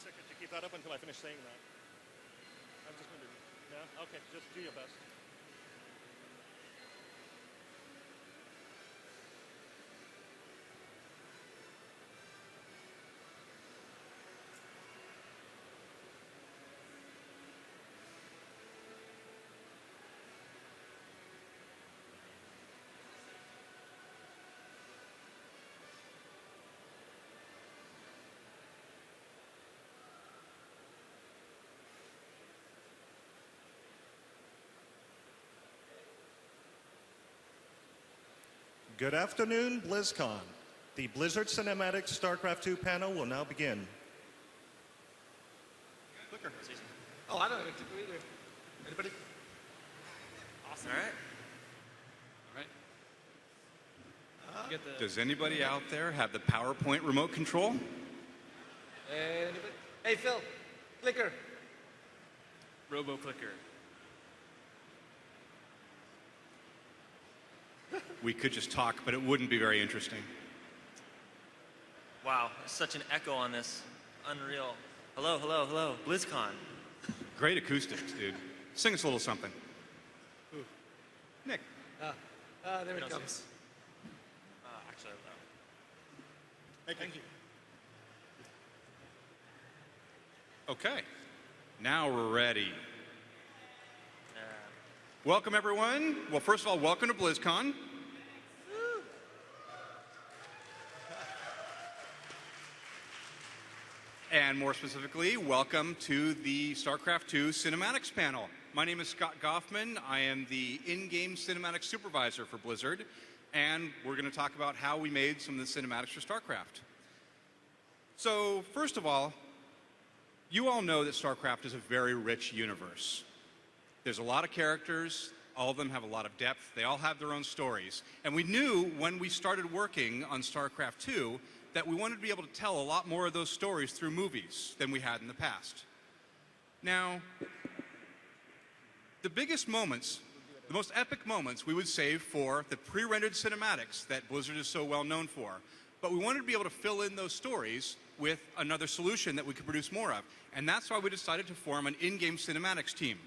second to keep that up until I finish saying that. I'm just going to, yeah? Okay, just do your best. Good afternoon, Blizzcon. The Blizzard Cinematic Starcraft 2 panel will now begin. Clicker. Oh, I don't know. Either. Anybody? Awesome. All right. Does anybody out there have the PowerPoint remote control? Anybody? Hey, Phil. Clicker. Robo clicker. We could just talk, but it wouldn't be very interesting. Wow, there's such an echo on this. Unreal. Hello, hello, hello. BlizzCon. Great acoustics, dude. Sing us a little something. Ooh. Nick. There it comes. Actually, Hey, thank you. Okay. Now we're ready. Welcome, everyone. Well, first of all, welcome to BlizzCon. And more specifically, welcome to the StarCraft 2 Cinematics panel. My name is Scott Goffman. I am the in-game cinematics supervisor for Blizzard, and we're going to talk about how we made some of the cinematics for StarCraft. So, first of all, you all know that StarCraft is a very rich universe. There's a lot of characters, all of them have a lot of depth, they all have their own stories. And we knew when we started working on StarCraft 2 that we wanted to be able to tell a lot more of those stories through movies than we had in the past. Now, the biggest moments, the most epic moments, we would save for the pre-rendered cinematics that Blizzard is so well known for. But we wanted to be able to fill in those stories with another solution that we could produce more of. And that's why we decided to form an in-game cinematics team.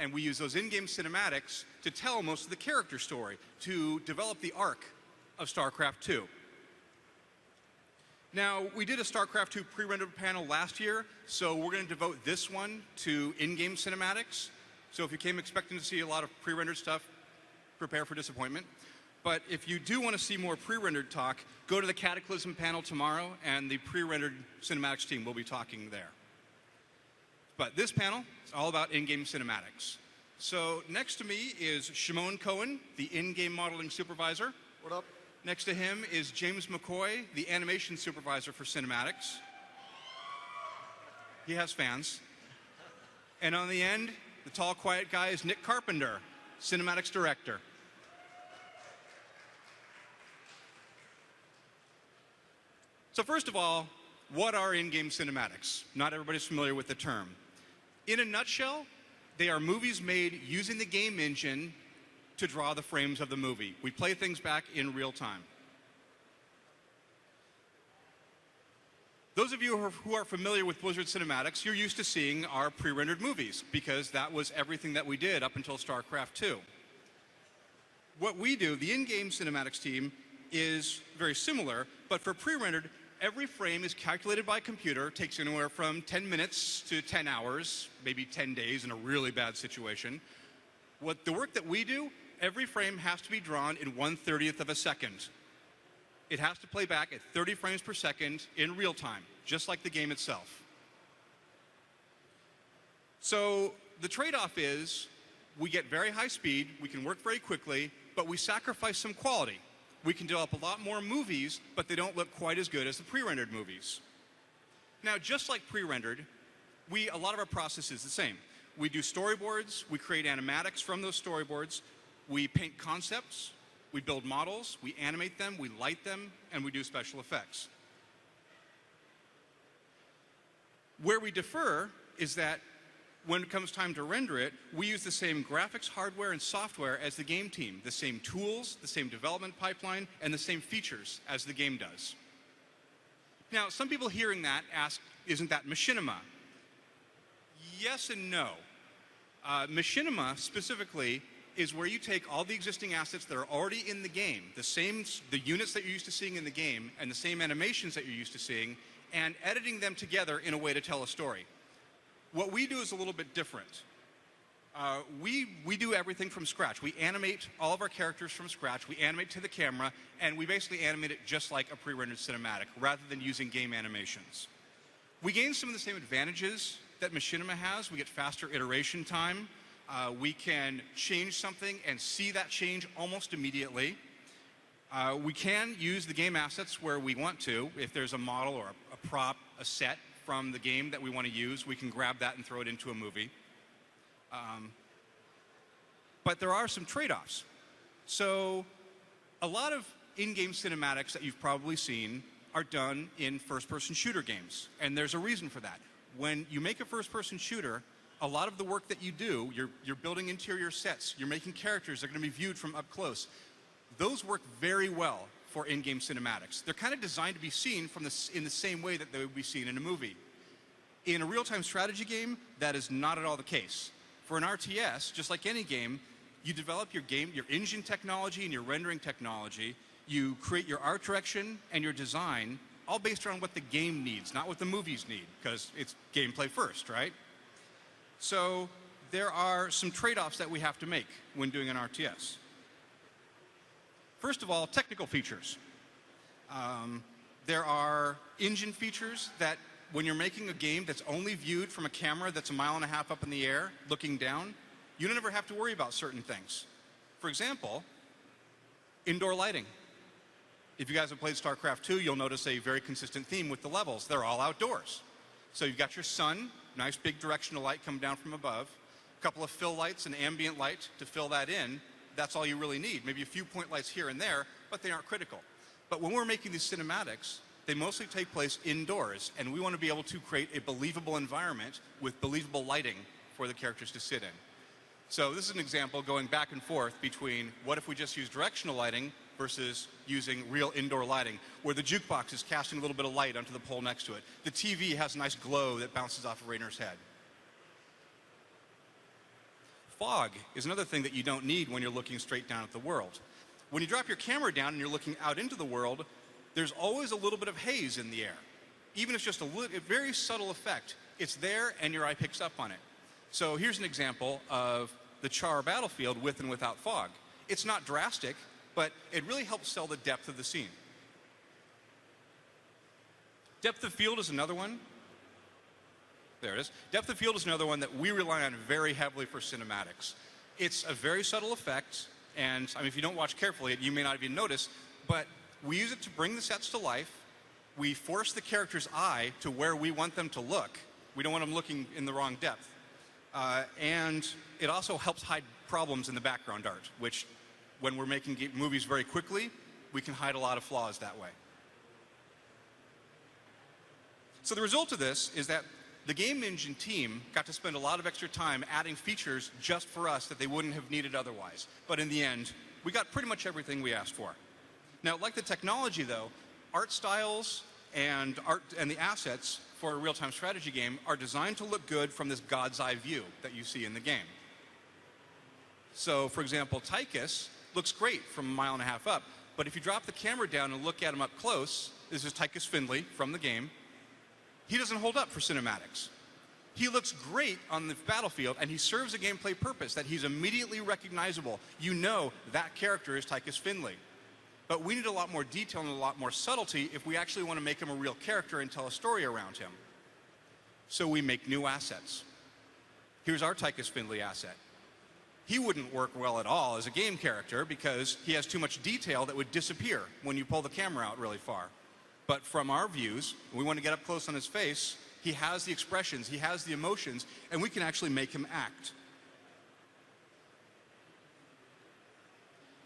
And we use those in-game cinematics to tell most of the character story, to develop the arc of StarCraft 2. Now, we did a StarCraft 2 pre-rendered panel last year, so we're going to devote this one to in-game cinematics. So if you came expecting to see a lot of pre-rendered stuff, prepare for disappointment. But if you do want to see more pre-rendered talk, go to the Cataclysm panel tomorrow, and the pre-rendered cinematics team will be talking there. But this panel is all about in-game cinematics. So next to me is Shimon Cohen, the in-game modeling supervisor. What up? Next to him is James McCoy, the animation supervisor for cinematics. He has fans. And on the end, the tall, quiet guy is Nick Carpenter, cinematics director. So first of all, what are in-game cinematics? Not everybody's familiar with the term. In a nutshell, they are movies made using the game engine to draw the frames of the movie. We play things back in real time. Those of you who are familiar with Blizzard Cinematics, you're used to seeing our pre-rendered movies because that was everything that we did up until StarCraft 2. What we do, the in-game cinematics team, is very similar, but for pre-rendered, every frame is calculated by computer, takes anywhere from 10 minutes to 10 hours, maybe 10 days in a really bad situation. What the work that we do, every frame has to be drawn in 1/30th of a second. It has to play back at 30 frames per second in real time, just like the game itself. So the trade-off is we get very high speed, we can work very quickly, but we sacrifice some quality. We can develop a lot more movies, but they don't look quite as good as the pre-rendered movies. Now, just like pre-rendered, a lot of our process is the same. We do storyboards, we create animatics from those storyboards, we paint concepts, we build models, we animate them, we light them, and we do special effects. Where we differ is that when it comes time to render it, we use the same graphics hardware and software as the game team, the same tools, the same development pipeline, and the same features as the game does. Now, some people hearing that ask, isn't that machinima? Yes and no. Machinima specifically is where you take all the existing assets that are already in the game, the units that you're used to seeing in the game, and the same animations that you're used to seeing, and editing them together in a way to tell a story. What we do is a little bit different. We do everything from scratch. We animate all of our characters from scratch. We animate to the camera, and we basically animate it just like a pre-rendered cinematic, rather than using game animations. We gain some of the same advantages that machinima has. We get faster iteration time. We can change something and see that change almost immediately. We can use the game assets where we want to. If there's a model or a prop, a set from the game that we want to use, we can grab that and throw it into a movie. But there are some trade-offs. So a lot of in-game cinematics that you've probably seen are done in first-person shooter games, and there's a reason for that. When you make a first-person shooter, a lot of the work that you do, you're building interior sets, you're making characters that are going to be viewed from up close. Those work very well for in-game cinematics. They're kind of designed to be seen in the same way that they would be seen in a movie. In a real-time strategy game, that is not at all the case. For an RTS, just like any game, you develop your engine technology and your rendering technology. You create your art direction and your design, all based around what the game needs, not what the movies need, because it's gameplay first, right? So there are some trade-offs that we have to make when doing an RTS. First of all, technical features. There are engine features that when you're making a game that's only viewed from a camera that's 1.5 miles up in the air, looking down, you don't ever have to worry about certain things. For example, indoor lighting. If you guys have played Starcraft 2, you'll notice a very consistent theme with the levels. They're all outdoors. So you've got your sun, nice big directional light coming down from above, a couple of fill lights and ambient light to fill that in. That's all you really need. Maybe a few point lights here and there, but they aren't critical. But when we're making these cinematics, they mostly take place indoors, and we want to be able to create a believable environment with believable lighting for the characters to sit in. So this is an example going back and forth between what if we just use directional lighting versus using real indoor lighting, where the jukebox is casting a little bit of light onto the pole next to it. The TV has a nice glow that bounces off of Rainer's head. Fog is another thing that you don't need when you're looking straight down at the world. When you drop your camera down and you're looking out into the world, there's always a little bit of haze in the air. Even if it's just a very subtle effect, it's there and your eye picks up on it. So here's an example of the Char battlefield with and without fog. It's not drastic, but it really helps sell the depth of the scene. Depth of field is another one. There it is. Depth of field is another one that we rely on very heavily for cinematics. It's a very subtle effect, and if you don't watch carefully, you may not even notice, but we use it to bring the sets to life. We force the character's eye to where we want them to look. We don't want them looking in the wrong depth. And it also helps hide problems in the background art, which when we're making movies very quickly, we can hide a lot of flaws that way. So the result of this is that the game engine team got to spend a lot of extra time adding features just for us that they wouldn't have needed otherwise. But in the end, we got pretty much everything we asked for. Now, like the technology, though, art styles and the assets for a real-time strategy game are designed to look good from this God's eye view that you see in the game. So, for example, Tychus looks great from 1.5 miles up, but if you drop the camera down and look at him up close, this is Tychus Findlay from the game, he doesn't hold up for cinematics. He looks great on the battlefield, and he serves a gameplay purpose that he's immediately recognizable. You know that character is Tychus Findlay. But we need a lot more detail and a lot more subtlety if we actually want to make him a real character and tell a story around him. So we make new assets. Here's our Tychus Findlay asset. He wouldn't work well at all as a game character because he has too much detail that would disappear when you pull the camera out really far. But from our views, we want to get up close on his face, he has the expressions, he has the emotions, and we can actually make him act.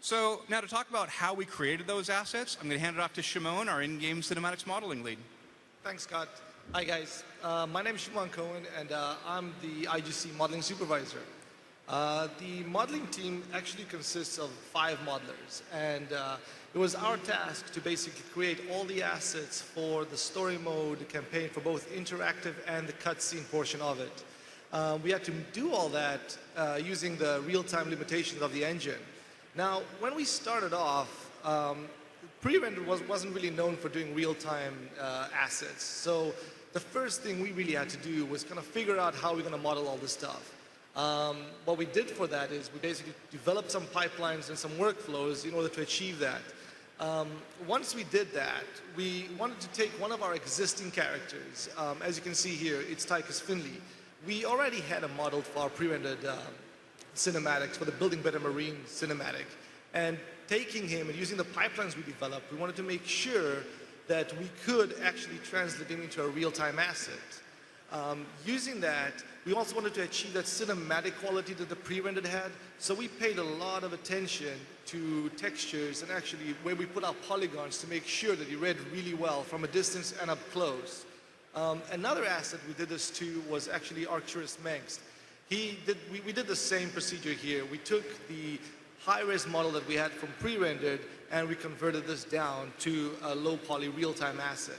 So now to talk about how we created those assets, I'm going to hand it off to Shimon, our in-game cinematics modeling lead. Thanks, Scott. Hi, guys. My name is Shimon Cohen, and I'm the IGC modeling supervisor. The modeling team actually consists of 5 modelers, and it was our task to basically create all the assets for the story mode campaign for both interactive and the cutscene portion of it. We had to do all that using the real-time limitations of the engine. Now, when we started off, pre-render wasn't really known for doing real-time assets. So the first thing we really had to do was kind of figure out how we're going to model all this stuff. What we did for that is we basically developed some pipelines and some workflows in order to achieve that. Once we did that, we wanted to take one of our existing characters. As you can see here, it's Tychus Finley. We already had a model for our pre-rendered cinematics for the Building Better Marine cinematic. And taking him and using the pipelines we developed, we wanted to make sure that we could actually translate him into a real-time asset. Using that, we also wanted to achieve that cinematic quality that the pre-rendered had, so we paid a lot of attention to textures and actually where we put our polygons to make sure that he read really well from a distance and up close. Another asset we did this to was actually Arcturus Mengsk. We did the same procedure here. We took the high-res model that we had from pre-rendered and we converted this down to a low-poly real-time asset.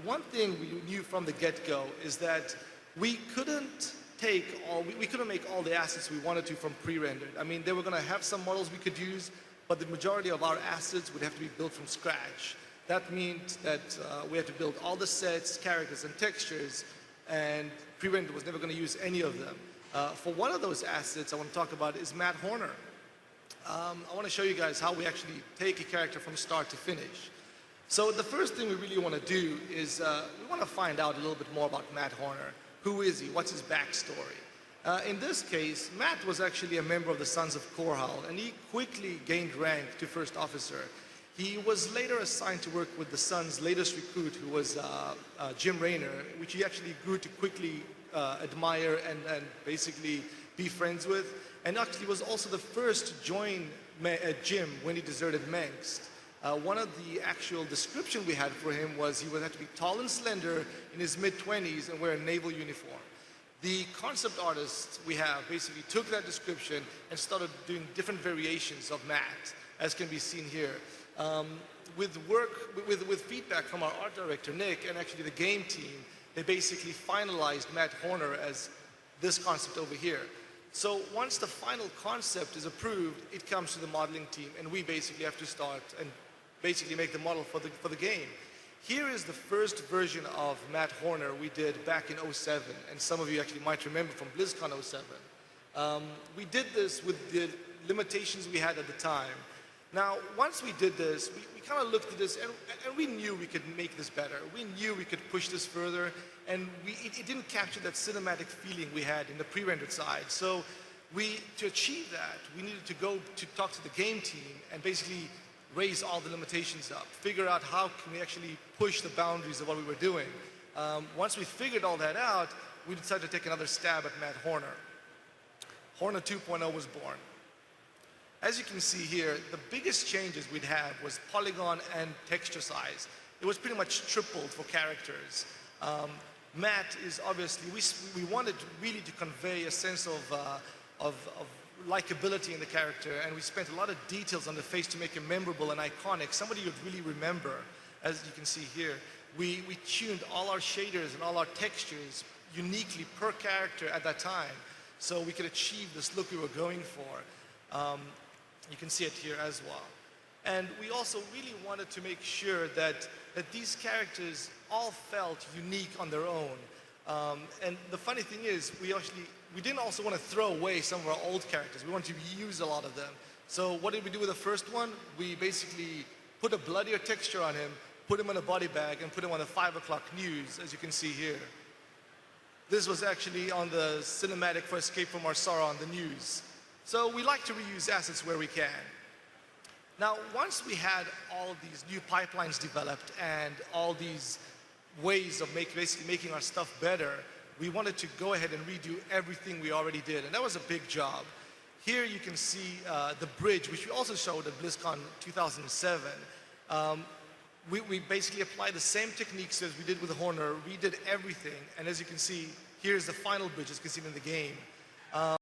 One thing we knew from the get-go is that we couldn't make all the assets we wanted to from pre-rendered. I mean, they were going to have some models we could use, but the majority of our assets would have to be built from scratch. That meant that we had to build all the sets, characters, and textures, and pre-rendered was never going to use any of them. For one of those assets I want to talk about is Matt Horner. I want to show you guys how we actually take a character from start to finish. So the first thing we really want to do is we want to find out a little bit more about Matt Horner. Who is he? What's his backstory? In this case, Matt was actually a member of the Sons of Korhal, and he quickly gained rank to first officer. He was later assigned to work with the Sun's latest recruit, who was Jim Raynor, which he actually grew to quickly admire and basically be friends with. And actually was also the first to join Jim when he deserted Mengsk. One of the actual description we had for him was he would have to be tall and slender in his mid-20s and wear a naval uniform. The concept artists we have basically took that description and started doing different variations of Matt, as can be seen here. With feedback from our art director, Nick, and actually the game team, they basically finalized Matt Horner as this concept over here. So once the final concept is approved, it comes to the modeling team, and we basically have to start and basically make the model for the game. Here is the first version of Matt Horner we did back in '07, and some of you actually might remember from Blizzcon '07. We did this with the limitations we had at the time. Now, once we did this, we kind of looked at this, and we knew we could make this better. We knew we could push this further, and it didn't capture that cinematic feeling we had in the pre-rendered side. So to achieve that, we needed to go to talk to the game team and basically raise all the limitations up, figure out how can we actually push the boundaries of what we were doing. Once we figured all that out, we decided to take another stab at Matt Horner. Horner 2.0 was born. As you can see here, the biggest changes we'd have was polygon and texture size. It was pretty much tripled for characters. Matt is obviously, we wanted really to convey a sense of likability in the character, and we spent a lot of details on the face to make him memorable and iconic, somebody you'd really remember. As you can see here, we tuned all our shaders and all our textures uniquely per character at that time, so we could achieve this look we were going for. You can see it here as well. And we also really wanted to make sure that these characters all felt unique on their own. And the funny thing is, we didn't also want to throw away some of our old characters. We wanted to use a lot of them. So what did we do with the first one? We basically put a bloodier texture on him, put him in a body bag, and put him on the 5 o'clock news, as you can see here. This was actually on the cinematic for Escape from Marsara on the news. So we like to reuse assets where we can. Now, once we had all of these new pipelines developed and all these ways of basically making our stuff better, we wanted to go ahead and redo everything we already did, and that was a big job. Here you can see the bridge, which we also showed at Blizzcon 2007. We basically applied the same techniques as we did with the Horner, redid everything, and as you can see, here's the final bridge, as you can see in the game.